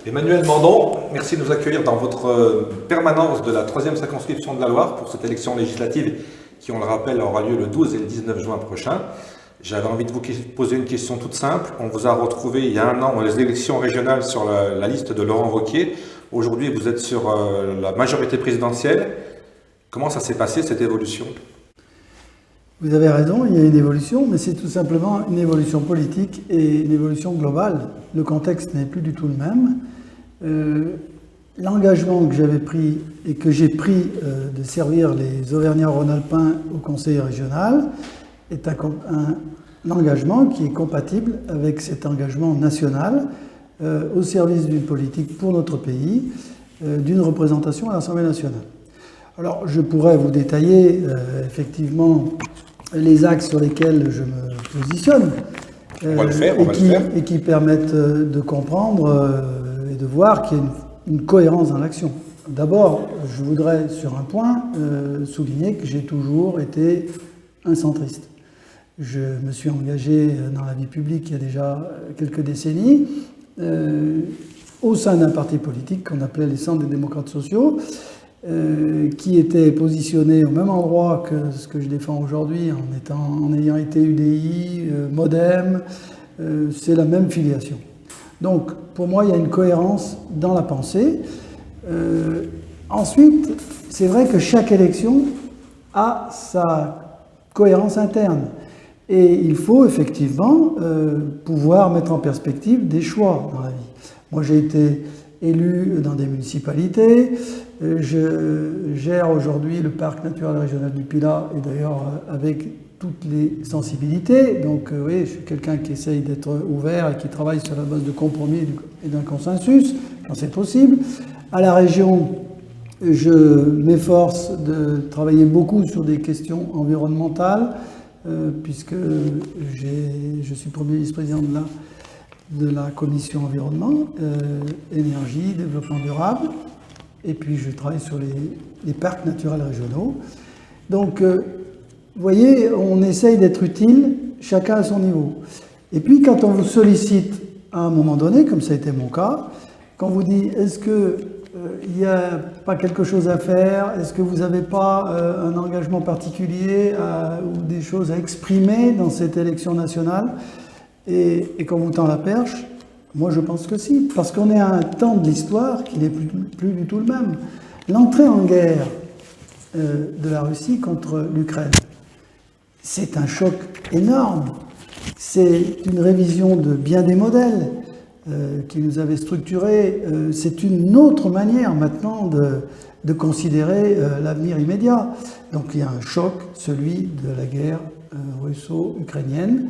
Emmanuel Mandon, merci de nous accueillir dans votre permanence de la 3e circonscription de la Loire pour cette élection législative qui, on le rappelle, aura lieu le 12 et le 19 juin prochain. J'avais envie de vous poser une question toute simple. On vous a retrouvé il y a un an aux élections régionales sur la liste de Laurent Wauquiez. Aujourd'hui, vous êtes sur la majorité présidentielle. Comment ça s'est passé, cette évolution ? Vous avez raison, il y a une évolution, mais c'est tout simplement une évolution politique et une évolution globale. Le contexte n'est plus du tout le même. L'engagement que j'avais pris et que j'ai pris de servir les Auvergnats-Rhône-Alpins au Conseil régional est un engagement qui est compatible avec cet engagement national au service d'une politique pour notre pays, d'une représentation à l'Assemblée nationale. Alors, je pourrais vous détailler effectivement les axes sur lesquels je me positionne et qui permettent de comprendre et de voir qu'il y a une cohérence dans l'action. D'abord, je voudrais sur un point souligner que j'ai toujours été un centriste. Je me suis engagé dans la vie publique il y a déjà quelques décennies au sein d'un parti politique qu'on appelait les Centres des démocrates sociaux, qui était positionné au même endroit que ce que je défends aujourd'hui en ayant été UDI, Modem, c'est la même filiation. Donc pour moi il y a une cohérence dans la pensée. Ensuite, c'est vrai que chaque élection a sa cohérence interne et il faut effectivement pouvoir mettre en perspective des choix dans la vie. Moi j'ai été élu dans des municipalités. Je gère aujourd'hui le parc naturel régional du Pilat et d'ailleurs avec toutes les sensibilités. Donc oui, je suis quelqu'un qui essaye d'être ouvert et qui travaille sur la base de compromis et d'un consensus, quand c'est possible. À la région, je m'efforce de travailler beaucoup sur des questions environnementales, puisque je suis premier vice-président de la commission environnement, énergie, développement durable, et puis je travaille sur les parcs naturels régionaux. Donc, vous voyez, on essaye d'être utile, chacun à son niveau. Et puis, quand on vous sollicite à un moment donné, comme ça a été mon cas, quand on vous dit « est-ce qu'il n'y a pas quelque chose à faire? Est-ce que vous n'avez pas un engagement particulier ou des choses à exprimer dans cette élection nationale ?» Et qu'on vous tend la perche, moi je pense que si, parce qu'on est à un temps de l'histoire qui n'est plus du tout le même. L'entrée en guerre de la Russie contre l'Ukraine, c'est un choc énorme. C'est une révision de bien des modèles qui nous avaient structurés. C'est une autre manière maintenant de considérer l'avenir immédiat. Donc il y a un choc, celui de la guerre russo-ukrainienne.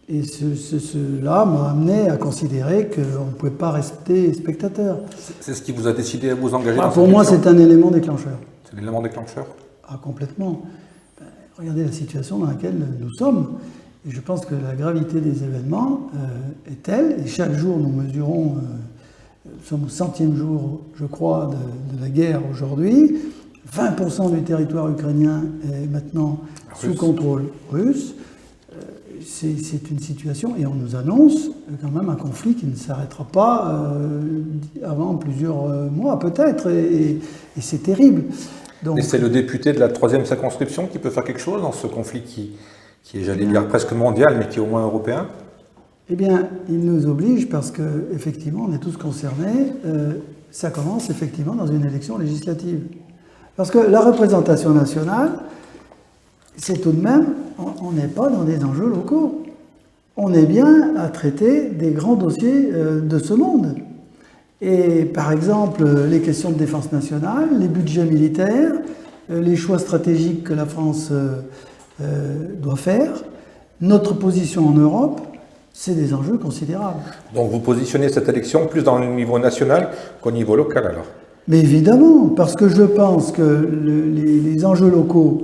Et cela m'a amené à considérer qu'on ne pouvait pas rester spectateur. C'est ce qui vous a décidé à vous engager dans pour moi, c'est un élément déclencheur. C'est un élément déclencheur ? Ah, complètement. Regardez la situation dans laquelle nous sommes. Et je pense que la gravité des événements est telle, et chaque jour nous mesurons, nous sommes au 100e jour, je crois, de la guerre aujourd'hui. 20% du territoire ukrainien est maintenant sous contrôle russe. C'est une situation, et on nous annonce quand même un conflit qui ne s'arrêtera pas avant plusieurs mois peut-être, et c'est terrible. Donc, et c'est le député de la 3e circonscription qui peut faire quelque chose dans ce conflit qui est, j'allais dire, presque mondial, mais qui est au moins européen ? Eh bien, il nous oblige parce qu'effectivement, on est tous concernés. Ça commence effectivement dans une élection législative. Parce que la représentation nationale, c'est tout de même, on n'est pas dans des enjeux locaux. On est bien à traiter des grands dossiers de ce monde. Et par exemple, les questions de défense nationale, les budgets militaires, les choix stratégiques que la France doit faire, notre position en Europe, c'est des enjeux considérables. Donc vous positionnez cette élection plus dans le niveau national qu'au niveau local alors ? Mais évidemment, parce que je pense que les enjeux locaux,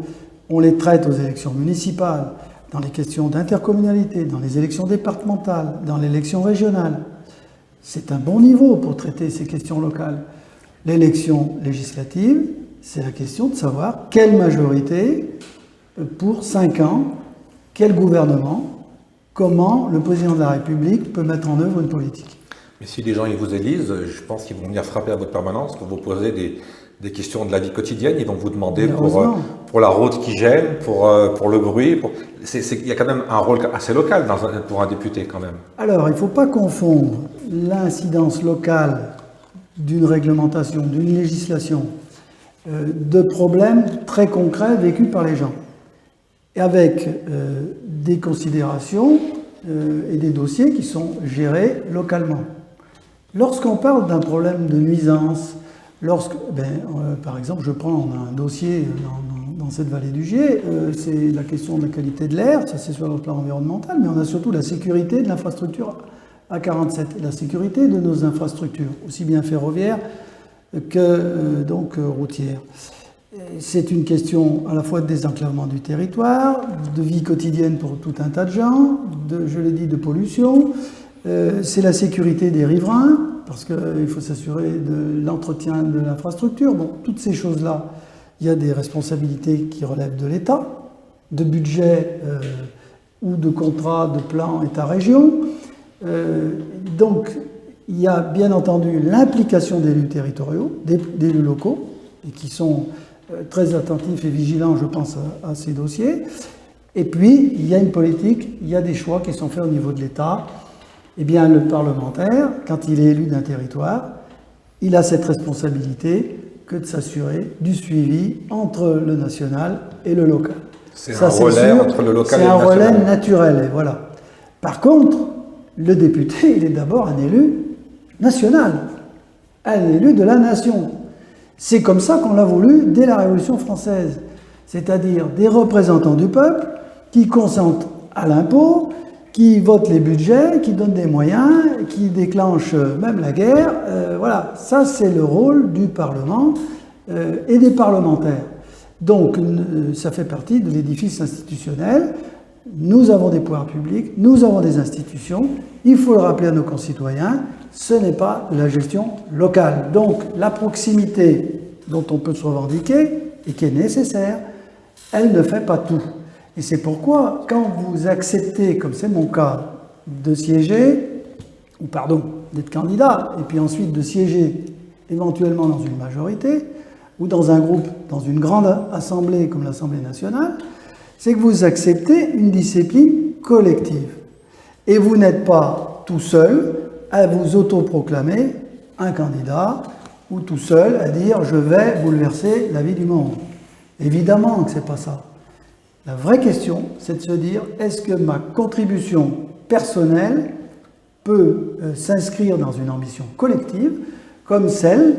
on les traite aux élections municipales, dans les questions d'intercommunalité, dans les élections départementales, dans l'élection régionale. C'est un bon niveau pour traiter ces questions locales. L'élection législative, c'est la question de savoir quelle majorité pour 5 ans, quel gouvernement, comment le président de la République peut mettre en œuvre une politique. Mais si les gens ils vous élisent, je pense qu'ils vont venir frapper à votre permanence pour vous poser des questions de la vie quotidienne. Ils vont vous demander pour la route qui gêne, pour le bruit. Il y a quand même un rôle assez local pour un député quand même. Alors, il ne faut pas confondre l'incidence locale d'une réglementation, d'une législation, de problèmes très concrets vécus par les gens, et avec des considérations et des dossiers qui sont gérés localement. Lorsqu'on parle d'un problème de nuisance, par exemple, je prends un dossier dans cette vallée du Gier, c'est la question de la qualité de l'air, ça c'est sur le plan environnemental, mais on a surtout la sécurité de l'infrastructure A47, la sécurité de nos infrastructures, aussi bien ferroviaires que routières. C'est une question à la fois de désenclavement du territoire, de vie quotidienne pour tout un tas de gens, je l'ai dit, de pollution. C'est la sécurité des riverains, parce qu'il faut s'assurer de l'entretien de l'infrastructure. Bon, toutes ces choses-là, il y a des responsabilités qui relèvent de l'État, de budget ou de contrat de plan État-région. Donc, il y a bien entendu l'implication d'élus territoriaux, d'élus locaux, et qui sont très attentifs et vigilants, je pense, à ces dossiers. Et puis, il y a une politique, il y a des choix qui sont faits au niveau de l'État. Eh bien, le parlementaire, quand il est élu d'un territoire, il a cette responsabilité que de s'assurer du suivi entre le national et le local. C'est un relais entre le local et le national. C'est un relais naturel, et voilà. Par contre, le député, il est d'abord un élu national, un élu de la nation. C'est comme ça qu'on l'a voulu dès la Révolution française, c'est-à-dire des représentants du peuple qui consentent à l'impôt, qui votent les budgets, qui donnent des moyens, qui déclenchent même la guerre. Voilà, ça c'est le rôle du Parlement et des parlementaires. Donc ça fait partie de l'édifice institutionnel. Nous avons des pouvoirs publics, nous avons des institutions. Il faut le rappeler à nos concitoyens, ce n'est pas de la gestion locale. Donc la proximité dont on peut se revendiquer et qui est nécessaire, elle ne fait pas tout. Et c'est pourquoi, quand vous acceptez, comme c'est mon cas, de siéger, ou pardon, d'être candidat, et puis ensuite de siéger éventuellement dans une majorité, ou dans un groupe, dans une grande assemblée comme l'Assemblée nationale, c'est que vous acceptez une discipline collective. Et vous n'êtes pas tout seul à vous autoproclamer un candidat, ou tout seul à dire « je vais bouleverser la vie du monde ». Évidemment que ce n'est pas ça. La vraie question, c'est de se dire, est-ce que ma contribution personnelle peut s'inscrire dans une ambition collective, comme celle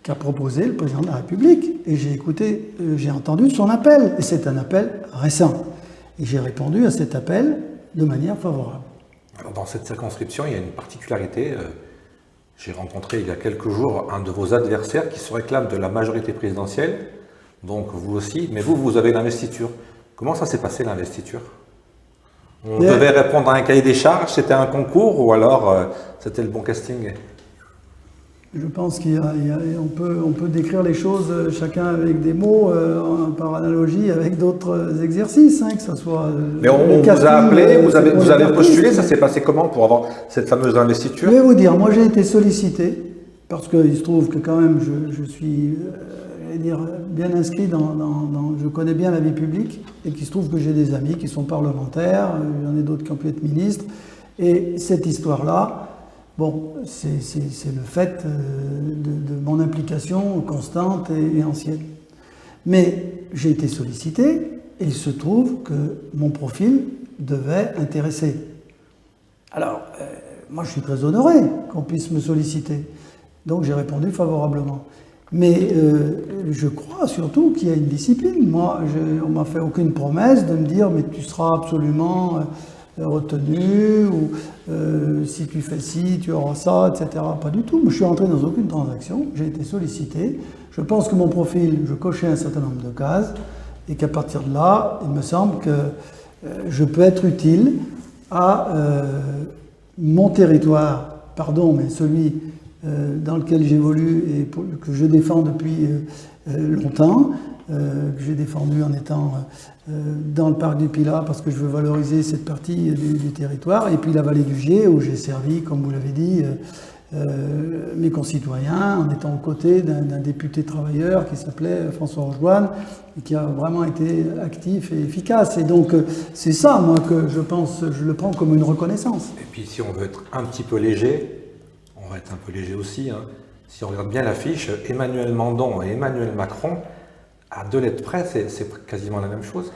qu'a proposé le président de la République. Et j'ai entendu son appel, et c'est un appel récent. Et j'ai répondu à cet appel de manière favorable. Alors dans cette circonscription, il y a une particularité. J'ai rencontré il y a quelques jours un de vos adversaires qui se réclame de la majorité présidentielle, donc vous aussi, mais vous avez l'investiture. Comment ça s'est passé, l'investiture? On devait répondre à un cahier des charges, c'était un concours, ou alors c'était le bon casting? Je pense qu'on peut décrire les choses chacun avec des mots, par analogie avec d'autres exercices, que ce soit... Mais on vous a appelé, vous avez postulé, ça s'est passé comment pour avoir cette fameuse investiture? Je vais vous dire, moi j'ai été sollicité, parce qu'il se trouve que quand même je suis... bien inscrit je connais bien la vie publique, et qu'il se trouve que j'ai des amis qui sont parlementaires, j'en ai d'autres qui ont pu être ministres, et cette histoire-là, bon, c'est le fait de mon implication constante et ancienne. Mais j'ai été sollicité, et il se trouve que mon profil devait intéresser. Alors, moi je suis très honoré qu'on puisse me solliciter, donc j'ai répondu favorablement. Mais je crois surtout qu'il y a une discipline. Moi, on ne m'a fait aucune promesse de me dire « mais tu seras absolument retenu » ou si tu fais ci, tu auras ça, etc. Pas du tout. Je suis entré dans aucune transaction, j'ai été sollicité. Je pense que mon profil, je cochais un certain nombre de cases et qu'à partir de là, il me semble que je peux être utile à mon territoire, pardon, mais celui dans lequel j'évolue et que je défends depuis longtemps, que j'ai défendu en étant dans le parc du Pilat parce que je veux valoriser cette partie du territoire, et puis la vallée du Gier où j'ai servi, comme vous l'avez dit, mes concitoyens en étant aux côtés d'un député travailleur qui s'appelait François Rocheboine et qui a vraiment été actif et efficace. Et donc c'est ça, moi, que je pense, je le prends comme une reconnaissance. Et puis si on veut être un petit peu léger, on va être un peu léger aussi, hein. Si on regarde bien l'affiche, Emmanuel Mandon et Emmanuel Macron, à 2 lettres près, c'est quasiment la même chose.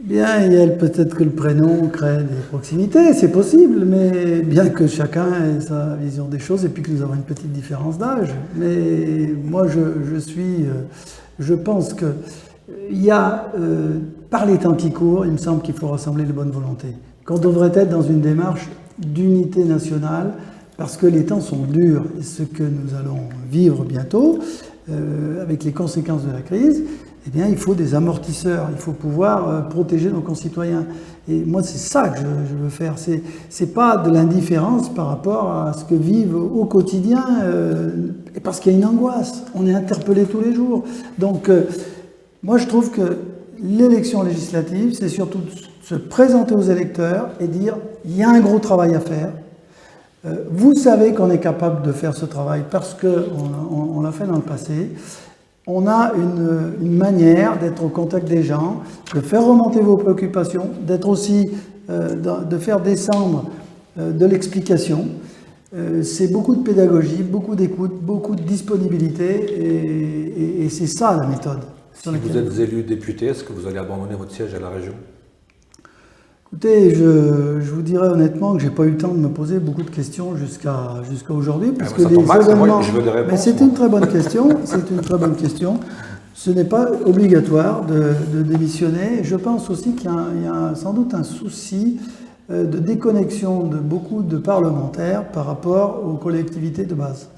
Bien, il y a peut-être que le prénom crée des proximités, c'est possible, mais bien que chacun ait sa vision des choses et puis que nous avons une petite différence d'âge. Mais moi, je pense que il y a, par les temps qui courent, il me semble qu'il faut rassembler les bonnes volontés. Qu'on devrait être dans une démarche d'unité nationale, parce que les temps sont durs, et ce que nous allons vivre bientôt, avec les conséquences de la crise, eh bien, il faut des amortisseurs, il faut pouvoir protéger nos concitoyens. Et moi, c'est ça que je veux faire. C'est pas de l'indifférence par rapport à ce que vivent au quotidien, parce qu'il y a une angoisse. On est interpellé tous les jours. Donc, moi, je trouve que l'élection législative, c'est surtout se présenter aux électeurs et dire il y a un gros travail à faire. Vous savez qu'on est capable de faire ce travail parce qu'on l'a fait dans le passé. On a une manière d'être au contact des gens, de faire remonter vos préoccupations, d'être aussi, de faire descendre de l'explication. C'est beaucoup de pédagogie, beaucoup d'écoute, beaucoup de disponibilité, et c'est ça la méthode. Si vous êtes élu député, est-ce que vous allez abandonner votre siège à la région ? Écoutez, je vous dirais honnêtement que je n'ai pas eu le temps de me poser beaucoup de questions jusqu'à aujourd'hui, parce que les événements... Mais c'est une très bonne question, c'est une très bonne question. Ce n'est pas obligatoire de démissionner. Je pense aussi qu'il y a sans doute un souci de déconnexion de beaucoup de parlementaires par rapport aux collectivités de base.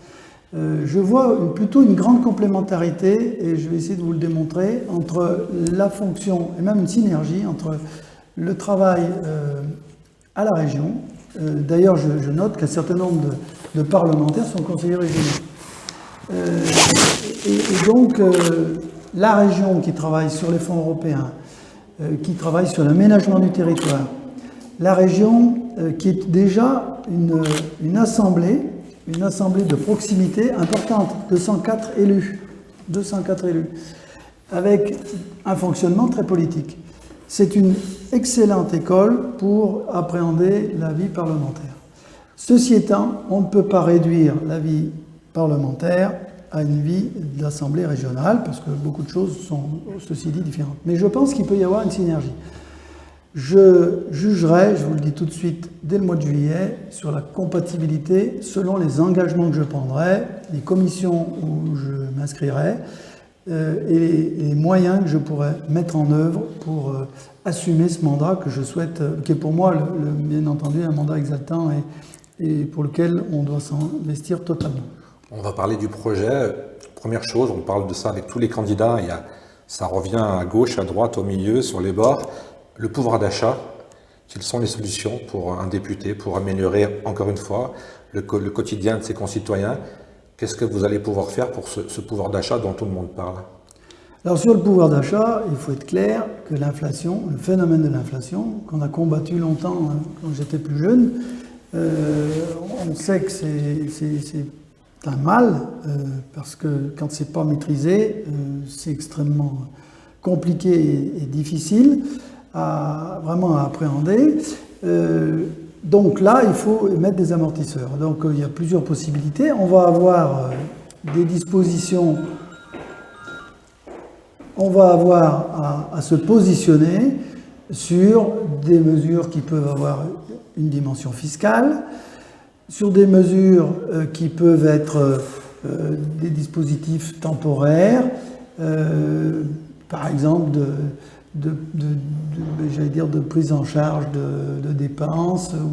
Je vois plutôt une grande complémentarité, et je vais essayer de vous le démontrer, entre la fonction, et même une synergie entre le travail à la région. D'ailleurs, je note qu'un certain nombre de parlementaires sont conseillers régionaux. Et donc, la région qui travaille sur les fonds européens, qui travaille sur l'aménagement du territoire, la région qui est déjà une assemblée de proximité importante, 204 élus, avec un fonctionnement très politique. C'est une excellente école pour appréhender la vie parlementaire. Ceci étant, on ne peut pas réduire la vie parlementaire à une vie de l'Assemblée régionale, parce que beaucoup de choses sont, ceci dit, différentes. Mais je pense qu'il peut y avoir une synergie. Je jugerai, je vous le dis tout de suite, dès le mois de juillet, sur la compatibilité selon les engagements que je prendrai, les commissions où je m'inscrirai, et les moyens que je pourrais mettre en œuvre pour assumer ce mandat que je souhaite, qui est pour moi, bien entendu, un mandat exaltant et pour lequel on doit s'investir totalement. On va parler du projet. Première chose, on parle de ça avec tous les candidats. Ça revient à gauche, à droite, au milieu, sur les bords. Le pouvoir d'achat, quelles sont les solutions pour un député pour améliorer, encore une fois, le quotidien de ses concitoyens? Qu'est-ce que vous allez pouvoir faire pour ce pouvoir d'achat dont tout le monde parle? Alors sur le pouvoir d'achat, il faut être clair que l'inflation, le phénomène de l'inflation, qu'on a combattu longtemps quand j'étais plus jeune, on sait que c'est un mal, parce que quand c'est pas maîtrisé, c'est extrêmement compliqué et difficile vraiment à appréhender. Donc là, il faut mettre des amortisseurs. Donc il y a plusieurs possibilités. On va avoir des dispositions, on va avoir à se positionner sur des mesures qui peuvent avoir une dimension fiscale, sur des mesures qui peuvent être des dispositifs temporaires, par exemple de prise en charge de dépenses, ou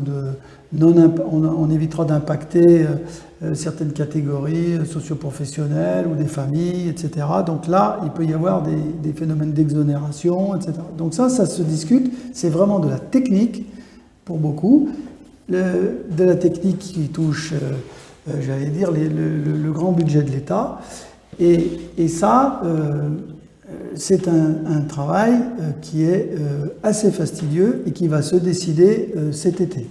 on évitera d'impacter certaines catégories socio-professionnelles ou des familles, etc. Donc là, il peut y avoir des phénomènes d'exonération, etc. Donc ça se discute, c'est vraiment de la technique pour beaucoup, de la technique qui touche, j'allais dire, le grand budget de l'État. Et ça, c'est un travail qui est assez fastidieux et qui va se décider cet été.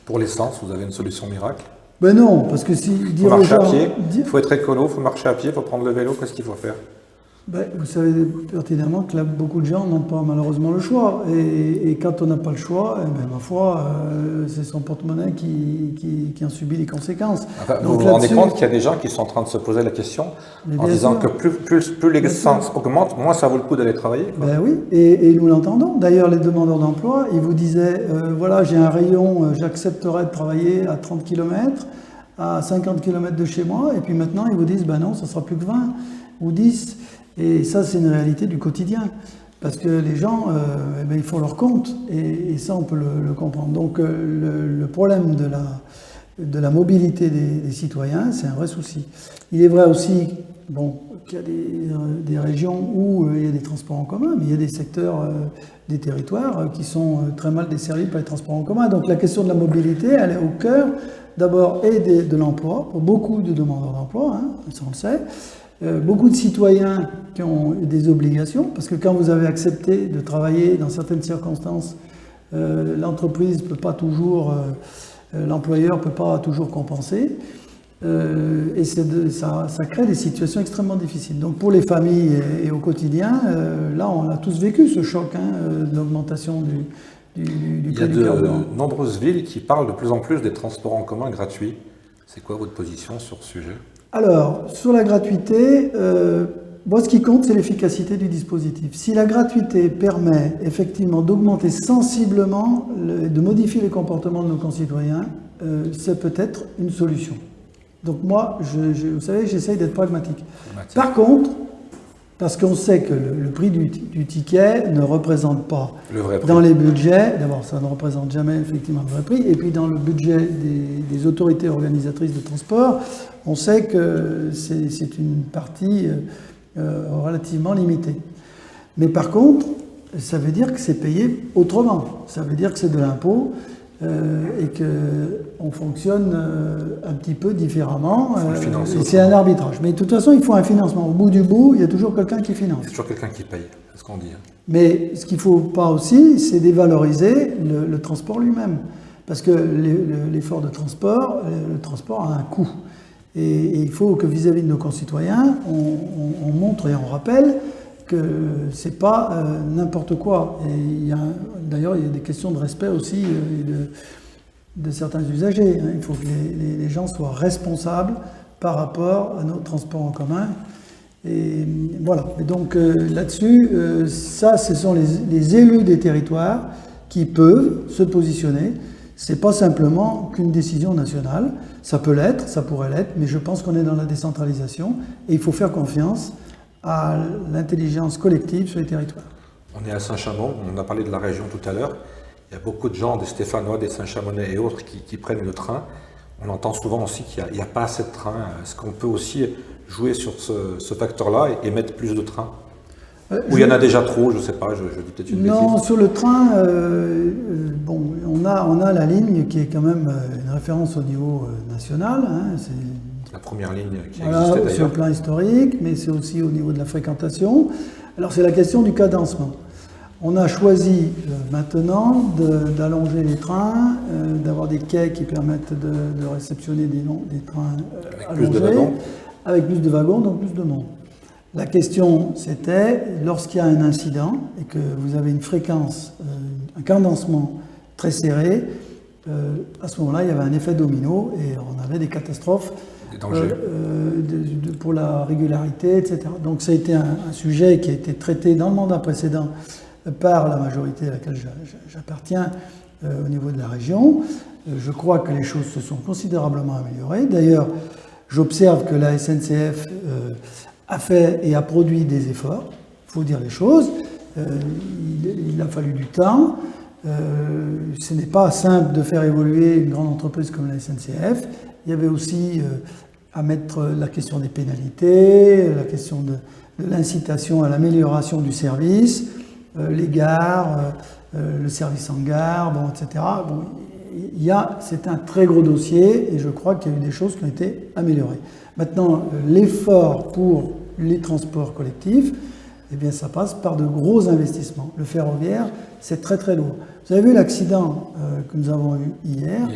Pour l'essence, vous avez une solution miracle? Ben non, parce que si il faut marcher à pied, il faut être écolo, il faut marcher à pied, il faut prendre le vélo, qu'est-ce qu'il faut faire? Ben, vous savez pertinemment que là, beaucoup de gens n'ont pas malheureusement le choix. Et quand on n'a pas le choix, eh ben, ma foi, c'est son porte-monnaie qui en subit les conséquences. Enfin, vous vous rendez compte qu'il y a des gens qui sont en train de se poser la question en disant que plus l'essence augmente, moins ça vaut le coup d'aller travailler, quoi. Ben oui, et nous l'entendons. D'ailleurs, les demandeurs d'emploi, ils vous disaient, voilà, j'ai un rayon, j'accepterais de travailler à 30 km, à 50 km de chez moi, et puis maintenant, ils vous disent, ben non, ça sera plus que 20 ou 10. Et ça, c'est une réalité du quotidien. Parce que les gens, eh bien, ils font leur compte. Et ça, on peut le comprendre. Donc, le problème de la mobilité des citoyens, c'est un vrai souci. Il est vrai aussi qu'il y a des régions où il y a des transports en commun, mais il y a des secteurs, des territoires qui sont très mal desservis par les transports en commun. Donc, la question de la mobilité, elle est au cœur, d'abord, et de l'emploi, pour beaucoup de demandeurs d'emploi, hein, ça on le sait. Beaucoup de citoyens qui ont des obligations, parce que quand vous avez accepté de travailler dans certaines circonstances, l'entreprise peut pas toujours, l'employeur ne peut pas toujours compenser, et ça crée des situations extrêmement difficiles. Donc pour les familles et au quotidien, là on a tous vécu ce choc d'augmentation du prix du carburant. Il y a de nombreuses villes qui parlent de plus en plus des transports en commun gratuits. C'est quoi votre position sur ce sujet ? Alors, sur la gratuité, moi ce qui compte, c'est l'efficacité du dispositif. Si la gratuité permet effectivement d'augmenter sensiblement, de modifier les comportements de nos concitoyens, c'est peut-être une solution. Donc moi, vous savez, j'essaye d'être pragmatique. Par contre, parce qu'on sait que le prix du ticket ne représente pas le vrai prix. Dans les budgets, d'abord ça ne représente jamais effectivement le vrai prix, et puis dans le budget des autorités organisatrices de transport, on sait que c'est une partie relativement limitée. Mais par contre, ça veut dire que c'est payé autrement, ça veut dire que c'est de l'impôt, et qu'on fonctionne un petit peu différemment. Et c'est un arbitrage. Mais de toute façon, il faut un financement. Au bout du bout, il y a toujours quelqu'un qui finance. Il y a toujours quelqu'un qui paye, c'est ce qu'on dit. Mais ce qu'il ne faut pas aussi, c'est dévaloriser le transport lui-même. Parce que l'effort de transport, le transport a un coût. Et il faut que vis-à-vis de nos concitoyens, on montre et on rappelle que c'est pas n'importe quoi. Et d'ailleurs, il y a des questions de respect aussi de certains usagers. Hein. Il faut que les gens soient responsables par rapport à nos transports en commun. Et voilà. Et donc là-dessus, ça, ce sont les élus des territoires qui peuvent se positionner. C'est pas simplement qu'une décision nationale. Ça peut l'être, ça pourrait l'être, mais je pense qu'on est dans la décentralisation et il faut faire confiance à l'intelligence collective sur les territoires. On est à Saint-Chamond, on a parlé de la région tout à l'heure. Il y a beaucoup de gens, des Stéphanois, des Saint-Chamonnais et autres qui prennent le train. On entend souvent aussi qu'il n'y a pas assez de trains. Est-ce qu'on peut aussi jouer sur ce facteur-là et mettre plus de trains ? Ou il y en a déjà trop, je ne sais pas, je dis peut-être une bêtise. Non, sur le train, on a la ligne qui est quand même une référence au niveau national. Hein, c'est la première ligne qui existait d'ailleurs. Sur le plan historique, mais c'est aussi au niveau de la fréquentation. Alors c'est la question du cadencement. On a choisi maintenant d'allonger les trains, d'avoir des quais qui permettent de réceptionner des trains allongés, avec plus de wagons, donc plus de monde. La question, c'était, lorsqu'il y a un incident et que vous avez une fréquence, un cadencement très serré, à ce moment-là, il y avait un effet domino et on avait des catastrophes pour la régularité, etc. Donc ça a été un sujet qui a été traité dans le mandat précédent par la majorité à laquelle j'appartiens au niveau de la région. Je crois que les choses se sont considérablement améliorées. D'ailleurs, j'observe que la SNCF a fait et a produit des efforts, il faut dire les choses. Il a fallu du temps. Ce n'est pas simple de faire évoluer une grande entreprise comme la SNCF. Il y avait aussi à mettre la question des pénalités, la question de l'incitation à l'amélioration du service, les gares, le service en gare, etc. Bon, c'est un très gros dossier et je crois qu'il y a eu des choses qui ont été améliorées. Maintenant, l'effort pour les transports collectifs, eh bien ça passe par de gros investissements. Le ferroviaire, c'est très très lourd. Vous avez vu l'accident que nous avons eu hier.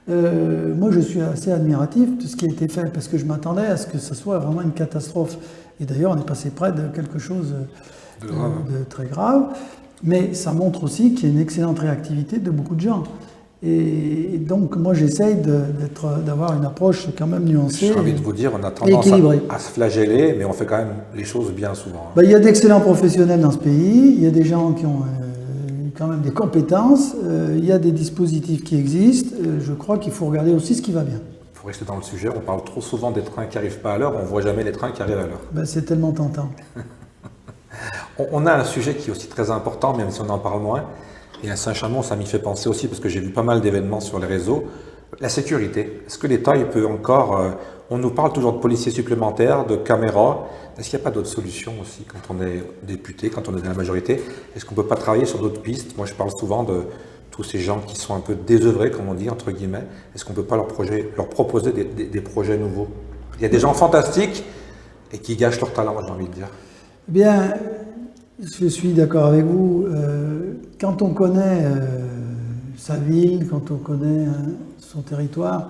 Moi, je suis assez admiratif de ce qui a été fait parce que je m'attendais à ce que ce soit vraiment une catastrophe. Et d'ailleurs, on est passé près de quelque chose de très grave. Mais ça montre aussi qu'il y a une excellente réactivité de beaucoup de gens. Et donc, moi, j'essaye d'avoir une approche quand même nuancée. J'ai envie de vous dire, on a tendance à se flageller, mais on fait quand même les choses bien souvent. Il y a d'excellents professionnels dans ce pays, il y a des gens qui ont quand même des compétences, il y a des dispositifs qui existent. Je crois qu'il faut regarder aussi ce qui va bien. Il faut rester dans le sujet. On parle trop souvent des trains qui n'arrivent pas à l'heure, on ne voit jamais les trains qui arrivent à l'heure. C'est tellement tentant. On a un sujet qui est aussi très important, même si on en parle moins. Et à Saint-Chamond, ça m'y fait penser aussi, parce que j'ai vu pas mal d'événements sur les réseaux. La sécurité. Est-ce que l'État, il peut encore... on nous parle toujours de policiers supplémentaires, de caméras. Est-ce qu'il n'y a pas d'autres solutions aussi quand on est député, quand on est dans la majorité? Est-ce qu'on ne peut pas travailler sur d'autres pistes? Moi, je parle souvent de tous ces gens qui sont un peu désœuvrés, comme on dit, entre guillemets. Est-ce qu'on ne peut pas leur proposer des projets nouveaux? Il y a des gens fantastiques et qui gâchent leur talent, j'ai envie de dire. Eh bien, je suis d'accord avec vous. Quand on connaît sa ville, quand on connaît son territoire,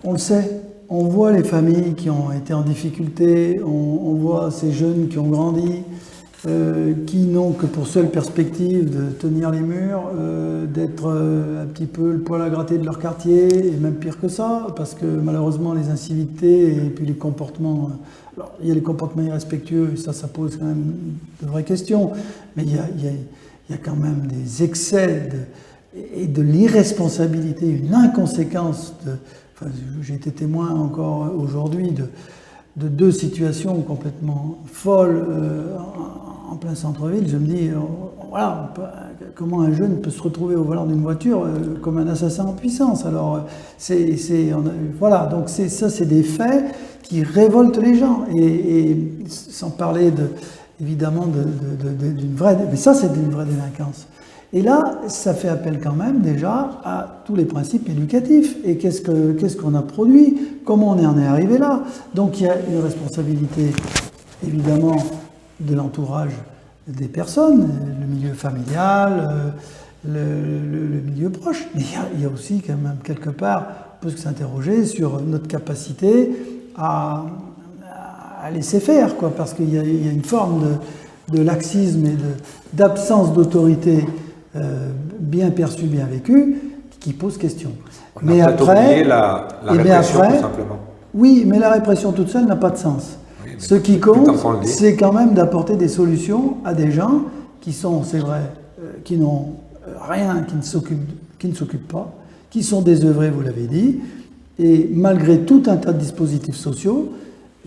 on le sait. On voit les familles qui ont été en difficulté, on voit ces jeunes qui ont grandi, qui n'ont que pour seule perspective de tenir les murs, d'être un petit peu le poil à gratter de leur quartier, et même pire que ça, parce que malheureusement les incivilités et puis les comportements... Alors, il y a les comportements irrespectueux, et ça pose quand même de vraies questions, mais il y a quand même des excès et de l'irresponsabilité, une inconséquence de... J'ai été témoin encore aujourd'hui de deux situations complètement folles en plein centre-ville. Je me dis, voilà, comment un jeune peut se retrouver au volant d'une voiture comme un assassin en puissance. Alors, voilà, donc ça, c'est des faits qui révoltent les gens. Et sans parler évidemment d'une vraie... Mais ça, c'est une vraie délinquance. Et là, ça fait appel quand même déjà à tous les principes éducatifs. Et qu'est-ce qu'on a produit? Comment on en est arrivé là? Donc il y a une responsabilité évidemment de l'entourage des personnes, le milieu familial, le milieu proche. Mais il y a aussi quand même quelque part, on peut s'interroger sur notre capacité à laisser faire, quoi, parce qu'il y a une forme de laxisme et d'absence d'autorité bien perçu, bien vécu, qui pose question. Mais après, oublié la répression, tout simplement. Oui, mais la répression toute seule n'a pas de sens. Oui, ce qui compte, c'est quand même d'apporter des solutions à des gens qui sont, c'est vrai, qui n'ont rien, qui ne s'occupent pas, qui sont désœuvrés, vous l'avez dit, et malgré tout un tas de dispositifs sociaux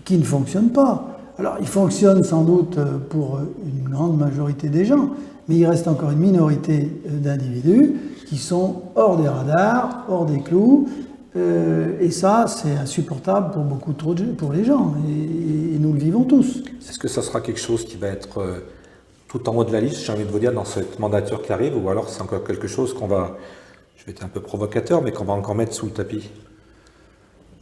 qui ne fonctionnent pas. Alors, ils fonctionnent sans doute pour une grande majorité des gens, mais il reste encore une minorité d'individus qui sont hors des radars, hors des clous, et ça, c'est insupportable pour pour les gens, et nous le vivons tous. Est-ce que ça sera quelque chose qui va être tout en haut de la liste, j'ai envie de vous dire, dans cette mandature qui arrive, ou alors c'est encore quelque chose qu'on va, je vais être un peu provocateur, mais qu'on va encore mettre sous le tapis?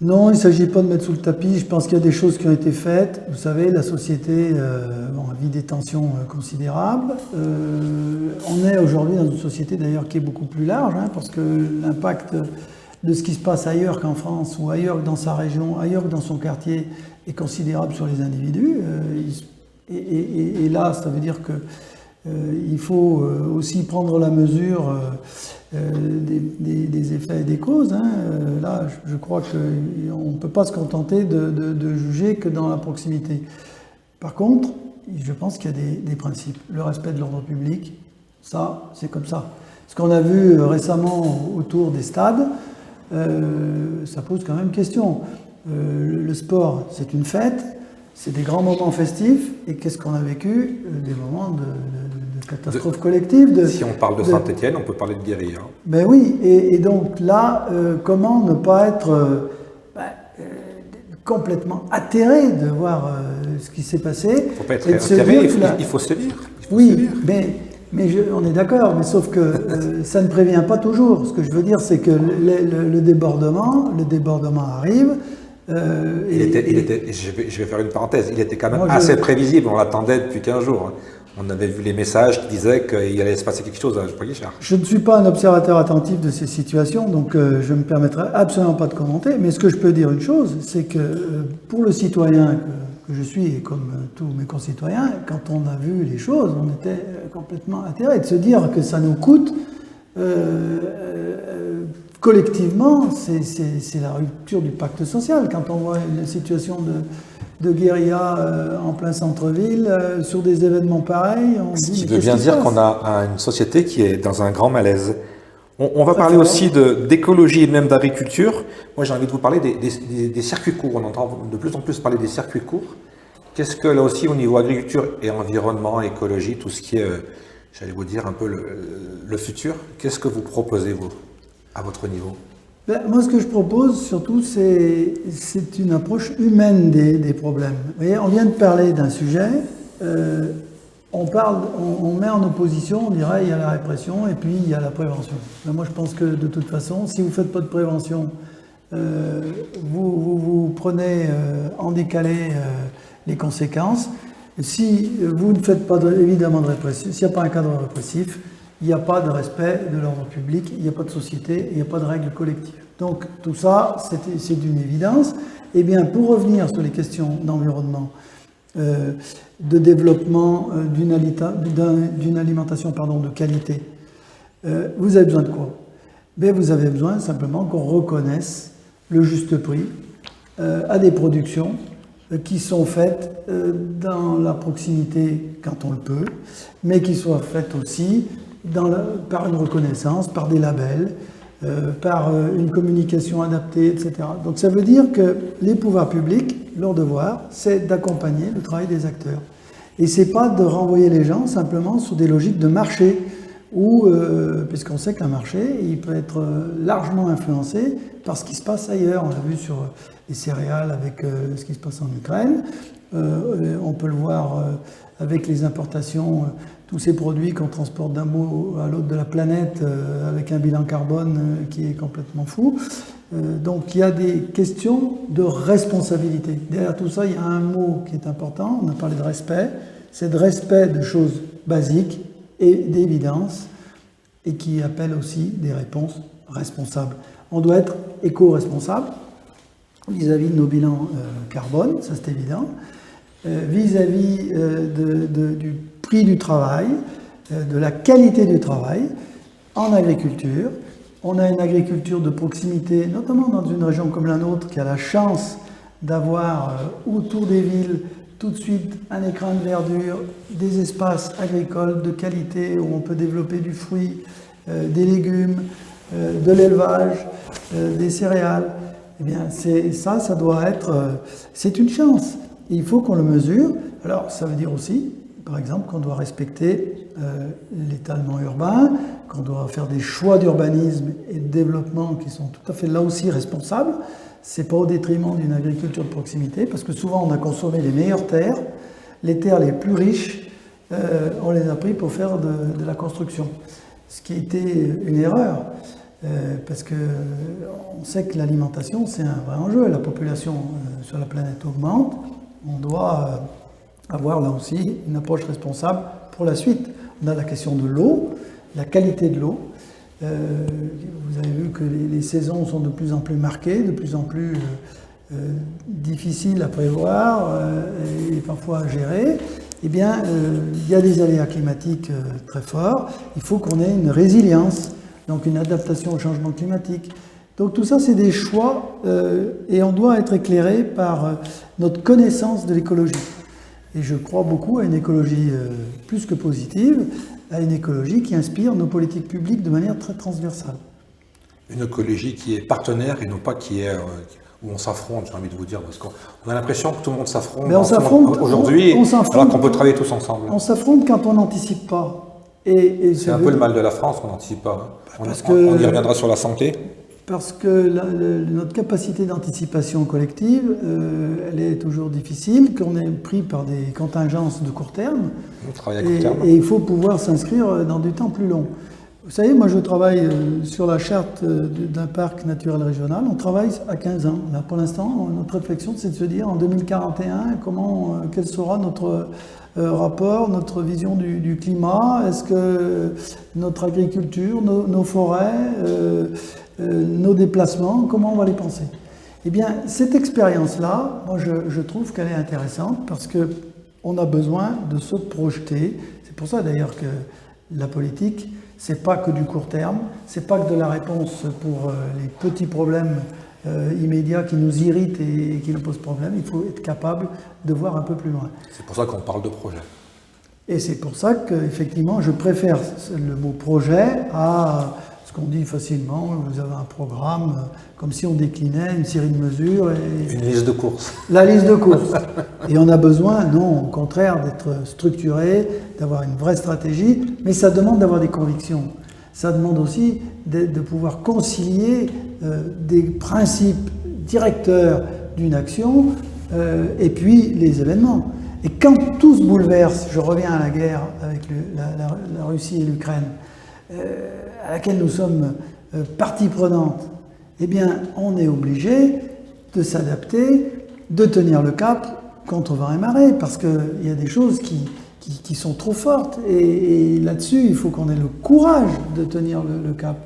Non, il ne s'agit pas de mettre sous le tapis. Je pense qu'il y a des choses qui ont été faites. Vous savez, la société vit des tensions considérables. On est aujourd'hui dans une société d'ailleurs qui est beaucoup plus large, parce que l'impact de ce qui se passe ailleurs qu'en France, ou ailleurs que dans sa région, ailleurs que dans son quartier, est considérable sur les individus. Et là, ça veut dire que il faut aussi prendre la mesure des effets et des causes. Là, je crois qu'on ne peut pas se contenter de juger que dans la proximité. Par contre, je pense qu'il y a des principes. Le respect de l'ordre public, ça, c'est comme ça. Ce qu'on a vu récemment autour des stades, ça pose quand même question. Le sport, c'est une fête. C'est des grands moments festifs, et qu'est-ce qu'on a vécu? Des moments de catastrophe collective. Si on parle de Saint-Étienne, on peut parler de guérilla. Ben oui, et donc là, comment ne pas être complètement atterré de voir ce qui s'est passé? Il ne faut pas être atterré, il faut sévir. Oui, mais on est d'accord, mais sauf que ça ne prévient pas toujours. Ce que je veux dire, c'est que le débordement arrive. Je vais faire une parenthèse, il était quand même assez prévisible, on l'attendait depuis 15 jours. Hein. On avait vu les messages qui disaient qu'il allait se passer quelque chose à Pogačar. Je ne suis pas un observateur attentif de ces situations, donc je ne me permettrai absolument pas de commenter. Mais ce que je peux dire une chose, c'est que pour le citoyen que je suis, et comme tous mes concitoyens, quand on a vu les choses, on était complètement atterrés de se dire que ça nous coûte collectivement, c'est la rupture du pacte social. Quand on voit une situation de guérilla en plein centre-ville, sur des événements pareils, on ce dit... qui veut bien dire qu'on a une société qui est dans un grand malaise. On va parler aussi d'écologie et même d'agriculture. Moi, j'ai envie de vous parler des circuits courts. On entend de plus en plus parler des circuits courts. Qu'est-ce que, là aussi, au niveau agriculture et environnement, écologie, tout ce qui est, j'allais vous dire, un peu le futur, qu'est-ce que vous proposez, vous, à votre niveau ? Moi, ce que je propose, surtout, c'est une approche humaine des problèmes. Vous voyez, on vient de parler d'un sujet, on met en opposition, on dirait, il y a la répression et puis il y a la prévention. Mais moi, je pense que, de toute façon, si vous ne faites pas de prévention, vous prenez en décalé les conséquences. Si vous ne faites pas, évidemment, de répression, s'il n'y a pas un cadre répressif, il n'y a pas de respect de l'ordre public, il n'y a pas de société, il n'y a pas de règles collectives. Donc tout ça, c'est d'une évidence. Eh bien, pour revenir sur les questions d'environnement, de développement d'une alimentation de qualité, vous avez besoin de quoi ? Ben, vous avez besoin simplement qu'on reconnaisse le juste prix à des productions qui sont faites dans la proximité quand on le peut, mais qui soient faites aussi par une reconnaissance, par des labels, par une communication adaptée, etc. Donc ça veut dire que les pouvoirs publics, leur devoir, c'est d'accompagner le travail des acteurs. Et c'est pas de renvoyer les gens simplement sur des logiques de marché, puisqu'on sait qu'un marché, il peut être largement influencé par ce qui se passe ailleurs. On l'a vu sur les céréales avec ce qui se passe en Ukraine. On peut le voir avec les importations, tous ces produits qu'on transporte d'un bout à l'autre de la planète avec un bilan carbone qui est complètement fou. Donc il y a des questions de responsabilité. Derrière tout ça, il y a un mot qui est important, on a parlé de respect, c'est de respect de choses basiques et d'évidence, et qui appelle aussi des réponses responsables. On doit être éco-responsable vis-à-vis de nos bilans carbone, ça c'est évident, vis-à-vis du prix du travail, de la qualité du travail en agriculture. On a une agriculture de proximité, notamment dans une région comme la nôtre, qui a la chance d'avoir autour des villes tout de suite un écrin de verdure, des espaces agricoles de qualité où on peut développer du fruit, des légumes, de l'élevage, des céréales. Eh bien, ça doit être... c'est une chance. Et il faut qu'on le mesure. Alors, ça veut dire aussi, par exemple, qu'on doit respecter l'étalement urbain, qu'on doit faire des choix d'urbanisme et de développement qui sont tout à fait là aussi responsables. C'est pas au détriment d'une agriculture de proximité, parce que souvent on a consommé les meilleures terres, les terres les plus riches, on les a pris pour faire de la construction. Ce qui était une erreur, parce que on sait que l'alimentation c'est un vrai enjeu. La population sur la planète augmente, on doit avoir là aussi une approche responsable pour la suite. On a la question de l'eau, la qualité de l'eau. Vous avez vu que les saisons sont de plus en plus marquées, de plus en plus difficiles à prévoir et parfois à gérer. Eh bien, il y a des aléas climatiques très forts. Il faut qu'on ait une résilience, donc une adaptation au changement climatique. Donc tout ça, c'est des choix et on doit être éclairé par notre connaissance de l'écologie. Et je crois beaucoup à une écologie plus que positive, à une écologie qui inspire nos politiques publiques de manière très transversale. Une écologie qui est partenaire et non pas qui est où on s'affronte, j'ai envie de vous dire, parce qu'on a l'impression que tout le monde s'affronte aujourd'hui, alors qu'on peut travailler tous ensemble. On s'affronte quand on n'anticipe pas. C'est un peu le mal de la France, on n'anticipe pas. On y reviendra sur la santé. Parce que notre capacité d'anticipation collective, elle est toujours difficile, qu'on est pris par des contingences de court terme. On travaille à court terme. Et il faut pouvoir s'inscrire dans du temps plus long. Vous savez, moi je travaille sur la charte d'un parc naturel régional. On travaille à 15 ans. Là, pour l'instant, notre réflexion, c'est de se dire en 2041, quel sera notre rapport, notre vision du climat. Est-ce que notre agriculture, nos forêts, nos déplacements, comment on va les penser? Eh bien, cette expérience-là, moi je trouve qu'elle est intéressante parce qu'on a besoin de se projeter. C'est pour ça d'ailleurs que la politique, c'est pas que du court terme, c'est pas que de la réponse pour les petits problèmes immédiats qui nous irritent et qui nous posent problème. Il faut être capable de voir un peu plus loin. C'est pour ça qu'on parle de projet. Et c'est pour ça qu'effectivement, je préfère le mot projet à ce qu'on dit facilement. Vous avez un programme, comme si on déclinait une série de mesures. Une liste de courses. La liste de courses. Et on a besoin, non, au contraire, d'être structuré, d'avoir une vraie stratégie, mais ça demande d'avoir des convictions. Ça demande aussi de pouvoir concilier des principes directeurs d'une action et puis les événements. Et quand tout se bouleverse, je reviens à la guerre avec la Russie et l'Ukraine, à laquelle nous sommes partie prenante, eh bien, on est obligé de s'adapter, de tenir le cap contre vent et marée, parce qu'il y a des choses qui sont trop fortes. Et là-dessus, il faut qu'on ait le courage de tenir le cap,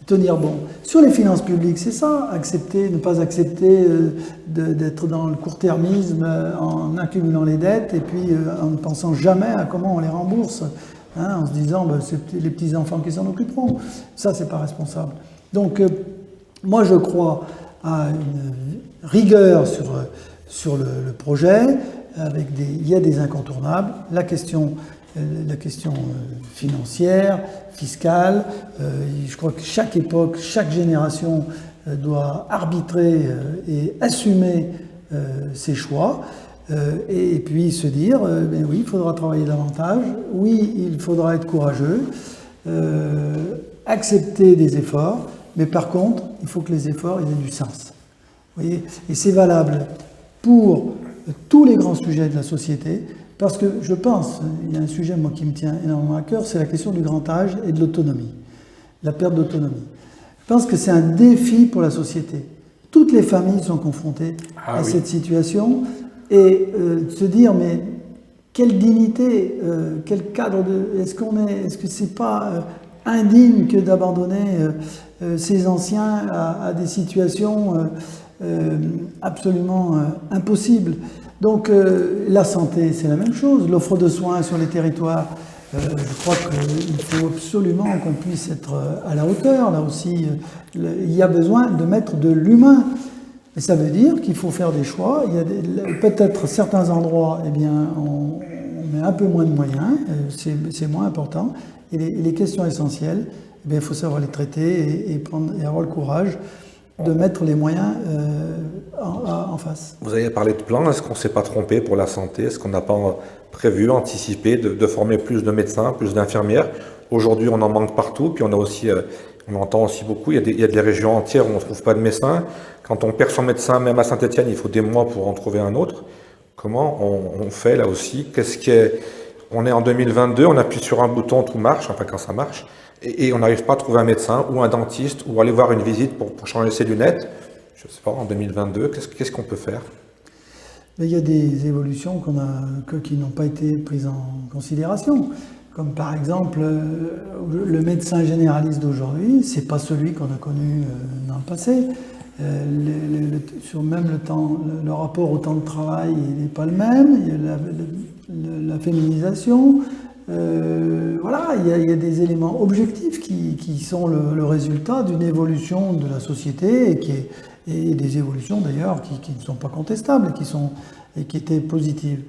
tenir bon. Sur les finances publiques, c'est ça, ne pas accepter d'être dans le court-termisme en accumulant les dettes et puis en ne pensant jamais à comment on les rembourse, en se disant c'est les petits-enfants qui s'en occuperont. Ça, c'est pas responsable. Donc, moi, je crois à une rigueur sur le projet, il y a des incontournables. La question financière, fiscale, je crois que chaque époque, chaque génération doit arbitrer et assumer ses choix. Et puis se dire, oui, il faudra travailler davantage, oui, il faudra être courageux, accepter des efforts, mais par contre, il faut que les efforts aient du sens. Vous voyez, et c'est valable pour tous les grands sujets de la société, parce que je pense, il y a un sujet moi qui me tient énormément à cœur, c'est la question du grand âge et de l'autonomie, la perte d'autonomie. Je pense que c'est un défi pour la société. Toutes les familles sont confrontées à cette situation, et se dire, mais quelle dignité, quel cadre est-ce que c'est pas indigne que d'abandonner ces anciens à des situations absolument impossibles. Donc la santé, c'est la même chose. L'offre de soins sur les territoires, je crois qu'il faut absolument qu'on puisse être à la hauteur. Là aussi, il y a besoin de mettre de l'humain. Et ça veut dire qu'il faut faire des choix. Il y a peut-être certains endroits, eh bien, on met un peu moins de moyens, c'est moins important. Et les questions essentielles, eh bien, il faut savoir les traiter et avoir le courage de mettre les moyens en face. Vous avez parlé de plan, est-ce qu'on ne s'est pas trompé pour la santé? Est-ce qu'on n'a pas prévu, anticipé de former plus de médecins, plus d'infirmières? Aujourd'hui, on en manque partout, puis on entend aussi beaucoup, il y a des régions entières où on ne trouve pas de médecins. Quand on perd son médecin, même à Saint-Étienne, il faut des mois pour en trouver un autre. Comment on fait là aussi? On est en 2022, on appuie sur un bouton, tout marche, enfin quand ça marche, et on n'arrive pas à trouver un médecin ou un dentiste ou aller voir une visite pour changer ses lunettes. Je ne sais pas, en 2022, qu'est-ce qu'on peut faire? Il y a des évolutions qui n'ont pas été prises en considération. Comme par exemple, le médecin généraliste d'aujourd'hui, c'est pas celui qu'on a connu dans le passé. Sur même le rapport au temps de travail, il n'est pas le même. Il y a la féminisation. Voilà, il y a des éléments objectifs qui sont le résultat d'une évolution de la société et des évolutions d'ailleurs qui ne sont pas contestables et qui étaient positives.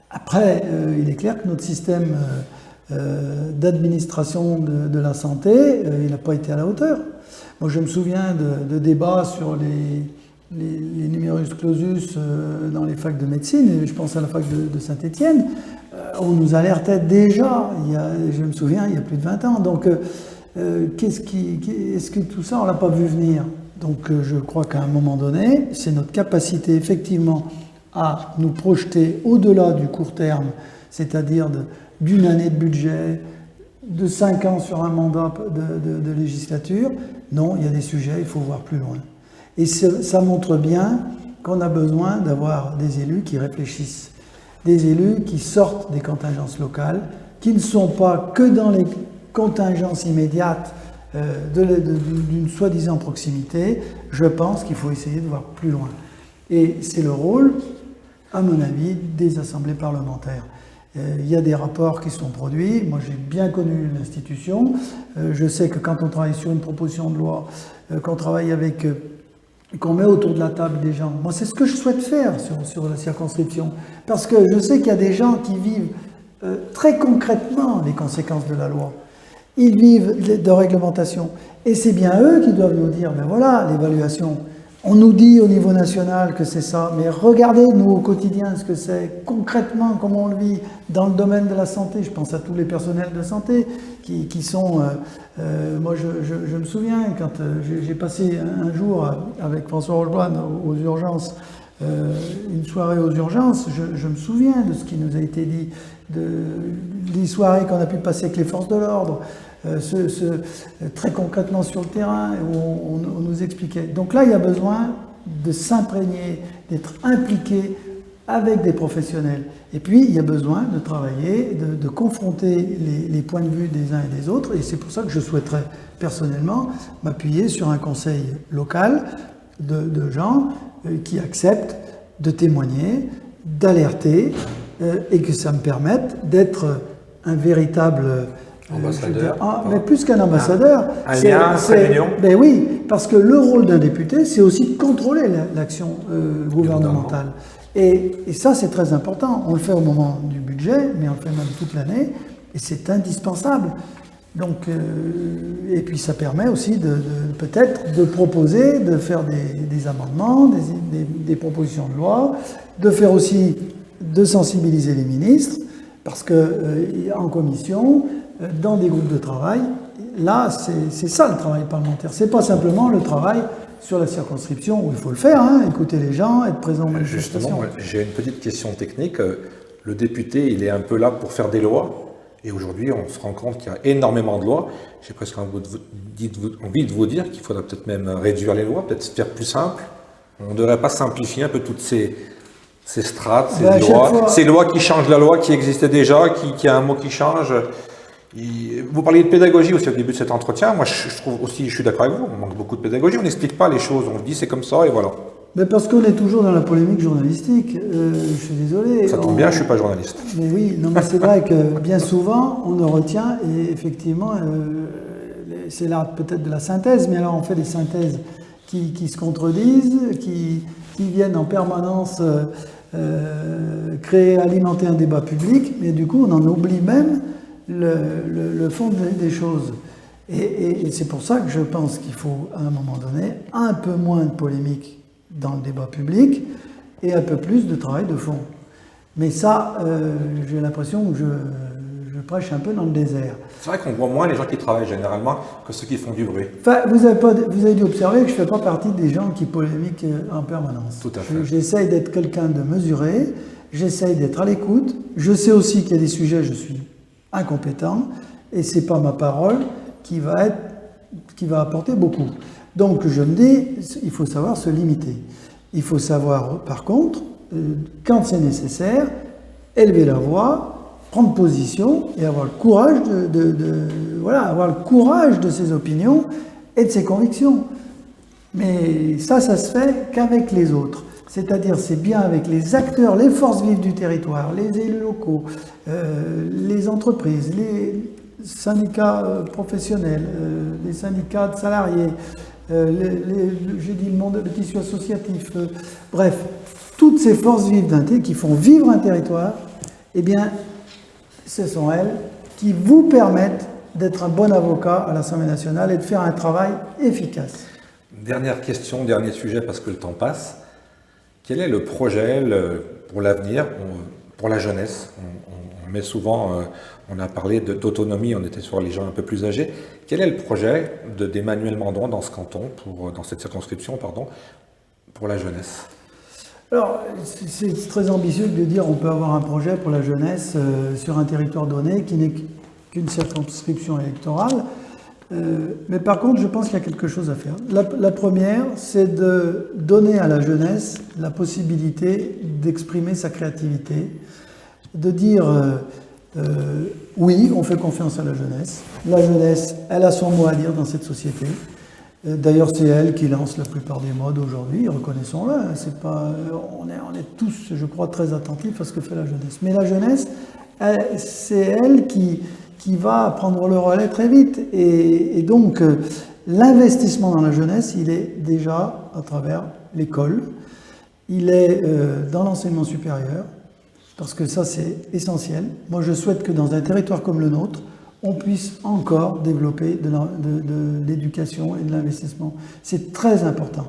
Après, il est clair que notre système d'administration de la santé, il n'a pas été à la hauteur. Moi, je me souviens de débats sur les numerus clausus dans les facs de médecine, et je pense à la fac de Saint-Étienne. On nous alertait déjà, je me souviens, il y a plus de 20 ans. Donc, est-ce que tout ça, on ne l'a pas vu venir? Donc, je crois qu'à un moment donné, c'est notre capacité, effectivement, à nous projeter au-delà du court terme, c'est-à-dire d'une année de budget, de 5 ans sur un mandat de législature. Non, il y a des sujets, il faut voir plus loin. Et ça montre bien qu'on a besoin d'avoir des élus qui réfléchissent, des élus qui sortent des contingences locales, qui ne sont pas que dans les contingences immédiates d'une soi-disant proximité. Je pense qu'il faut essayer de voir plus loin. Et c'est le rôle, à mon avis, des assemblées parlementaires. Il y a des rapports qui sont produits. Moi, j'ai bien connu l'institution. Je sais que quand on travaille sur une proposition de loi, qu'on travaille avec, qu'on met autour de la table des gens, moi, c'est ce que je souhaite faire sur la circonscription. Parce que je sais qu'il y a des gens qui vivent très concrètement les conséquences de la loi. Ils vivent de réglementation. Et c'est bien eux qui doivent nous dire, ben voilà, l'évaluation. On nous dit au niveau national que c'est ça, mais regardez, nous, au quotidien, ce que c'est, concrètement, comment on le vit dans le domaine de la santé. Je pense à tous les personnels de santé qui sont... moi, je me souviens, quand j'ai passé un jour avec François Rocheboine aux urgences, une soirée aux urgences, je me souviens de ce qui nous a été dit, des soirées qu'on a pu passer avec les forces de l'ordre, très concrètement sur le terrain, où on nous expliquait. Donc là, il y a besoin de s'imprégner, d'être impliqué avec des professionnels. Et puis, il y a besoin de travailler, de confronter les points de vue des uns et des autres. Et c'est pour ça que je souhaiterais personnellement m'appuyer sur un conseil local de gens qui acceptent de témoigner, d'alerter, et que ça me permette d'être un véritable... ambassadeur. Mais plus qu'un ambassadeur. Un lien, une réunion. Ben oui, parce que le rôle d'un député, c'est aussi de contrôler l'action gouvernementale. Et ça, c'est très important. On le fait au moment du budget, mais on le fait même toute l'année, et c'est indispensable. Donc, et puis ça permet aussi peut-être de proposer, de faire des amendements, des propositions de loi, de faire aussi, de sensibiliser les ministres, parce que en commission, dans des groupes de travail, là, c'est ça le travail parlementaire. C'est pas simplement le travail sur la circonscription où il faut le faire, hein, écouter les gens, être présent aux manifestations. Justement, j'ai une petite question technique. Le député, il est un peu là pour faire des lois. Et aujourd'hui, on se rend compte qu'il y a énormément de lois. J'ai presque envie de vous dire qu'il faudrait peut-être même réduire les lois, peut-être faire plus simple. On ne devrait pas simplifier un peu toutes ces strates, ces lois qui changent la loi qui existait déjà, qui a un mot qui change. Vous parliez de pédagogie aussi au début de cet entretien. Moi, je trouve aussi, je suis d'accord avec vous, on manque beaucoup de pédagogie. On n'explique pas les choses, on dit c'est comme ça et voilà. Mais parce qu'on est toujours dans la polémique journalistique. Je suis désolé. Ça tombe bien, je ne suis pas journaliste. Mais oui, non, mais c'est vrai que bien souvent, on ne retient, et effectivement, c'est l'art peut-être de la synthèse, mais alors on fait des synthèses qui se contredisent, qui viennent en permanence alimenter un débat public, mais du coup, on en oublie même le fond des choses. Et c'est pour ça que je pense qu'il faut, à un moment donné, un peu moins de polémique dans le débat public et un peu plus de travail de fond. Mais ça, j'ai l'impression que je prêche un peu dans le désert. C'est vrai qu'on voit moins les gens qui travaillent généralement que ceux qui font du bruit. Enfin, vous avez dû observer que je ne fais pas partie des gens qui polémiquent en permanence. Tout à fait. J'essaye d'être quelqu'un de mesuré, j'essaye d'être à l'écoute. Je sais aussi qu'il y a des sujets, je suis incompétent, et ce n'est pas ma parole qui va apporter beaucoup. Donc je me dis, il faut savoir se limiter. Il faut savoir, par contre, quand c'est nécessaire, élever la voix, prendre position et avoir le courage avoir le courage de ses opinions et de ses convictions. Mais ça se fait qu'avec les autres. C'est-à-dire, c'est bien avec les acteurs, les forces vives du territoire, les élus locaux, les entreprises, les syndicats professionnels, les syndicats de salariés, j'ai dit le monde, le tissu associatif, bref, toutes ces forces vives d'un qui font vivre un territoire, eh bien, ce sont elles qui vous permettent d'être un bon avocat à l'Assemblée nationale et de faire un travail efficace. Dernière question, dernier sujet, parce que le temps passe. Quel est le projet pour l'avenir, pour la jeunesse? On met souvent, on a parlé d'autonomie, on était sur les gens un peu plus âgés. Quel est le projet d'Emmanuel Mandon dans ce canton, dans cette circonscription, pour la jeunesse? Alors, c'est très ambitieux de dire on peut avoir un projet pour la jeunesse sur un territoire donné qui n'est qu'une circonscription électorale. Mais par contre, je pense qu'il y a quelque chose à faire. La première, c'est de donner à la jeunesse la possibilité d'exprimer sa créativité, de dire oui, on fait confiance à la jeunesse. La jeunesse, elle a son mot à dire dans cette société. D'ailleurs, c'est elle qui lance la plupart des modes aujourd'hui, reconnaissons-le. C'est pas, on est tous, je crois, très attentifs à ce que fait la jeunesse. Mais la jeunesse, c'est elle qui va prendre le relais très vite. Et donc, l'investissement dans la jeunesse, il est déjà à travers l'école, il est dans l'enseignement supérieur, parce que ça, c'est essentiel. Moi, je souhaite que dans un territoire comme le nôtre, on puisse encore développer de l'éducation et de l'investissement. C'est très important.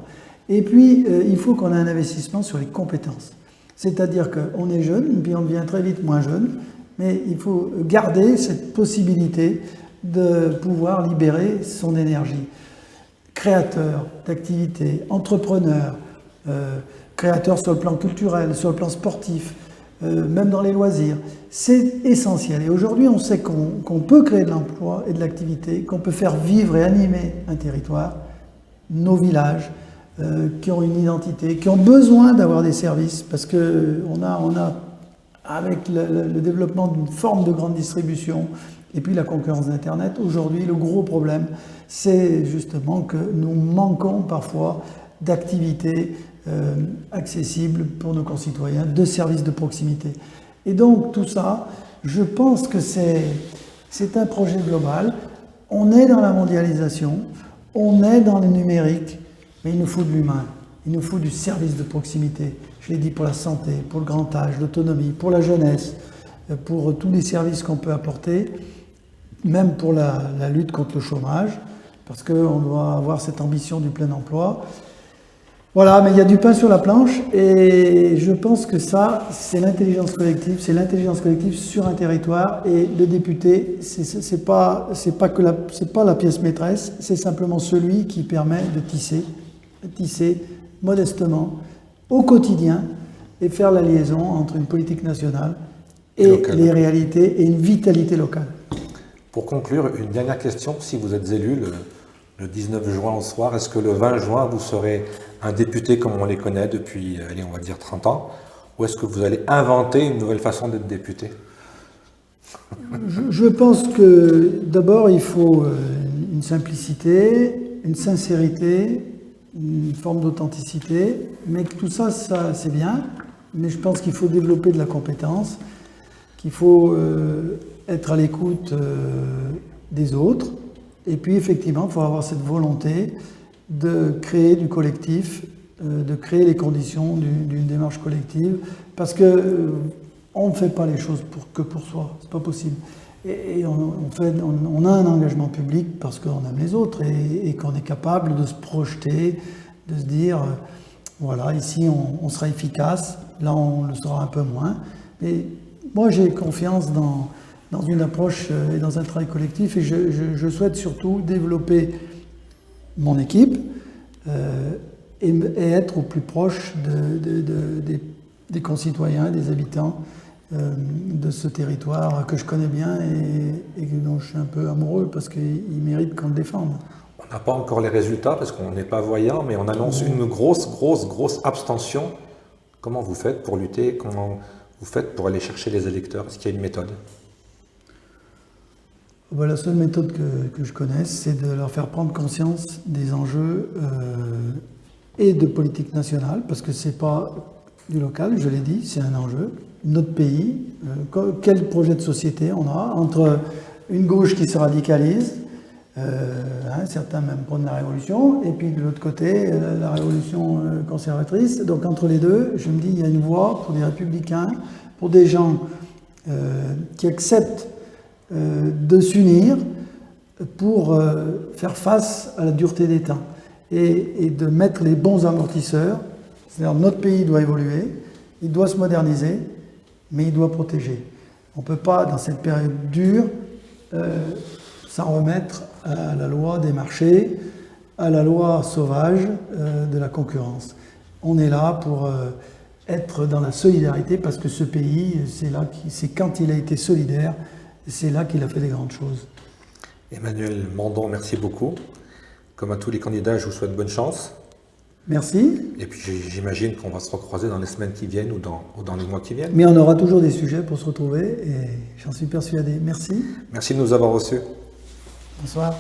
Et puis, il faut qu'on ait un investissement sur les compétences. C'est-à-dire qu'on est jeune, puis on devient très vite moins jeune, mais il faut garder cette possibilité de pouvoir libérer son énergie. Créateur d'activités, entrepreneur, créateur sur le plan culturel, sur le plan sportif, même dans les loisirs. C'est essentiel. Et aujourd'hui, on sait qu'on peut créer de l'emploi et de l'activité, qu'on peut faire vivre et animer un territoire, nos villages, qui ont une identité, qui ont besoin d'avoir des services, parce qu'on a avec le développement d'une forme de grande distribution et puis la concurrence d'Internet, aujourd'hui, le gros problème, c'est justement que nous manquons parfois d'activités accessibles pour nos concitoyens, de services de proximité. Et donc, tout ça, je pense que c'est un projet global. On est dans la mondialisation, on est dans le numérique, mais il nous faut de l'humain, il nous faut du service de proximité. Je l'ai dit, pour la santé, pour le grand âge, l'autonomie, pour la jeunesse, pour tous les services qu'on peut apporter, même pour la lutte contre le chômage, parce qu'on doit avoir cette ambition du plein emploi. Voilà, mais il y a du pain sur la planche, et je pense que ça, c'est l'intelligence collective sur un territoire, et le député, c'est pas la pièce maîtresse, c'est simplement celui qui permet de tisser modestement, au quotidien, et faire la liaison entre une politique nationale et les réalités et une vitalité locale. Pour conclure, une dernière question. Si vous êtes élu le 19 juin au soir, est-ce que le 20 juin, vous serez un député comme on les connaît depuis, allez, on va dire 30 ans, ou est-ce que vous allez inventer une nouvelle façon d'être député ? Je pense que d'abord, il faut une simplicité, une sincérité, une forme d'authenticité, mais que tout ça, c'est bien, mais je pense qu'il faut développer de la compétence, qu'il faut être à l'écoute des autres, et puis effectivement, il faut avoir cette volonté de créer du collectif, de créer les conditions d'une démarche collective, parce que on ne fait pas les choses que pour soi, c'est pas possible. Et on a un engagement public parce qu'on aime les autres et qu'on est capable de se projeter, de se dire, voilà, ici on sera efficace, là on le sera un peu moins. Mais moi j'ai confiance dans une approche et dans un travail collectif, et je souhaite surtout développer mon équipe et être au plus proche des concitoyens, des habitants de ce territoire que je connais bien et dont je suis un peu amoureux parce qu'il mérite qu'on le défende. On n'a pas encore les résultats parce qu'on n'est pas voyant, mais on annonce une grosse abstention. Comment vous faites pour lutter? Comment vous faites pour aller chercher les électeurs? Est-ce qu'il y a une méthode? La seule méthode que je connaisse, c'est de leur faire prendre conscience des enjeux et de politique nationale, parce que c'est pas du local, je l'ai dit, c'est un enjeu. Notre pays, quel projet de société on a entre une gauche qui se radicalise, certains même prônent la révolution, et puis de l'autre côté, la révolution conservatrice. Donc entre les deux, je me dis, il y a une voie pour des républicains, pour des gens qui acceptent de s'unir pour faire face à la dureté des temps et de mettre les bons amortisseurs. C'est-à-dire notre pays doit évoluer, il doit se moderniser, mais il doit protéger. On ne peut pas, dans cette période dure, s'en remettre à la loi des marchés, à la loi sauvage de la concurrence. On est là pour être dans la solidarité, parce que ce pays, c'est quand il a été solidaire Et c'est là qu'il a fait des grandes choses. Emmanuel Mandon, merci beaucoup. Comme à tous les candidats, je vous souhaite bonne chance. Merci. Et puis j'imagine qu'on va se recroiser dans les semaines qui viennent ou dans les mois qui viennent. Mais on aura toujours des sujets pour se retrouver et j'en suis persuadé. Merci. Merci de nous avoir reçus. Bonsoir.